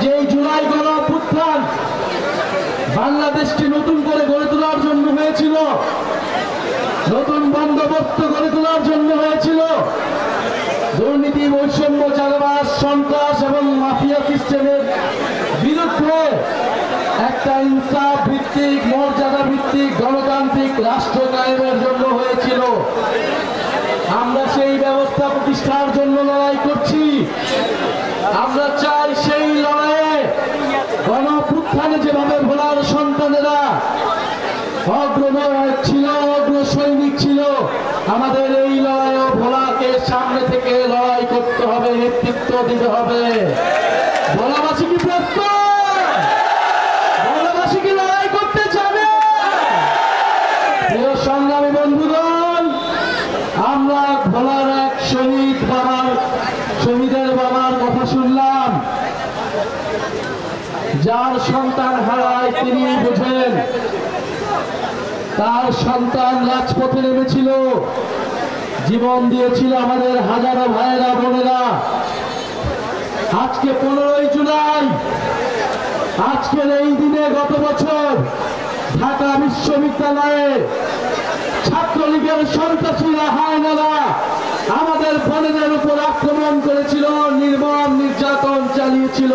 যে জুলাই গণঅভ্যুত্থান বাংলাদেশকে নতুন করে গড়ে তোলার জন্য হয়েছিল, নতুন বন্দোবস্ত গড়ে তোলার জন্য হয়েছিল, দুর্নীতি, বৈষম্য, চাঁদাবাজ, সন্ত্রাস এবং মাফিয়া সিস্টেমের বিরুদ্ধে একটা ইনসাফ ভিত্তিক, মর্যাদা ভিত্তিক, গণতান্ত্রিক রাষ্ট্র কায়েমের জন্য হয়েছিল। আমরা সেই ব্যবস্থা প্রতিষ্ঠার জন্য লড়াই করছি। আমরা চাই সেই লড়াইয়ে গণঅভ্যুত্থানে যেভাবে ভোলার সন্তানেরা অগ্রণয় ছিল, অগ্র সৈনিক ছিল, আমাদের এই লড়াইও ভোলাকে সামনে থেকে লড়াই করতে হবে, নেতৃত্ব দিতে হবে। ভোলাবাসী কি প্রস্তুত? ভোলাবাসী কি লড়াই করতে চাবে? প্রিয় সংগ্রামী বন্ধুগণ, আমরা ভোলার এক শহীদের বাবার কথা শুনলাম। যার সন্তান হারায় তিনি বোঝেন। তার সন্তান রাজপথে নেমেছিল, জীবন দিয়েছিল আমাদের হাজারো ভাইয়েরা বোনেরা। আজকে 15ই জুলাই, আজকের এই দিনে গত বছর ঢাকা বিশ্ববিদ্যালয়ে ছাত্রলীগের সন্ত্রাসীরা, হায়নারা আমাদের বোনেদের উপর আক্রমণ করেছিল, নির্মম নির্যাতন চালিয়েছিল।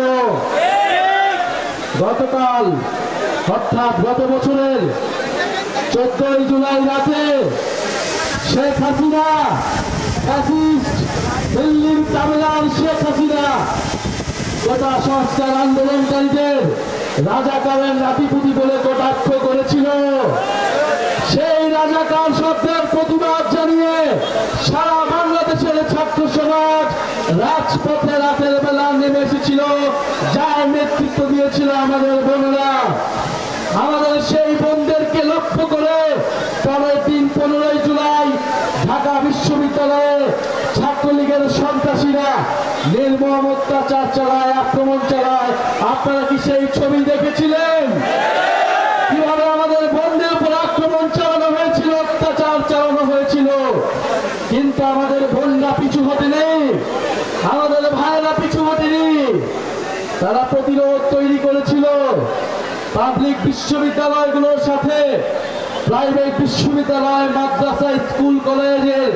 গতকাল অর্থাৎ গত বছরের 14ই জুলাই রাতে শেখ হাসিনা, ফ্যাসিস্ট দিল্লির তামিলার শেখ হাসিনা গোটা সংস্কার আন্দোলনকারীদের রাজাকারের নাতিপুতি বলে কটাক্ষ করেছিল। সেই রাজাকার শব্দের প্রতিবাদ জানিয়ে সারা বাংলাদেশের ছাত্র সমাজ রাজপথে রাতের বেলা নেমে এসেছিল, যার নেতৃত্ব দিয়েছিল আমাদের বোনেরা। আমাদের সেই বোনদেরকে লক্ষ্য করে পরের দিন 15ই জুলাই ঢাকা বিশ্ববিদ্যালয়ে ছাত্রলীগের সন্ত্রাসীরা নির্মম অত্যাচার চালায়, আক্রমণ চালায়। আপনারা কি সেই ছবি দেখেছিলেন? কিভাবে আমাদের বোনদের উপর আক্রমণ চালানো হয়েছিল, অত্যাচার চালানো হয়েছিল। কিন্তু আমাদের বোনরা পিছু হটেনি, আমাদের ভাইয়েরা পিছু হটেনি। তারা প্রতিরোধ তৈরি করেছিল। পাবলিক বিশ্ববিদ্যালয়গুলোর সাথে প্রাইভেট বিশ্ববিদ্যালয়, মাদ্রাসা, স্কুল, কলেজের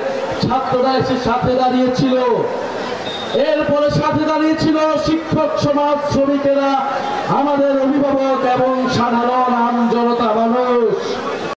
ছাত্ররা এসে সাথে দাঁড়িয়েছিল। এরপরে সাথে দাঁড়িয়েছিল শিক্ষক সমাজ, শ্রমিকেরা, আমাদের অভিভাবক এবং সাধারণ আম জনতা মানুষ।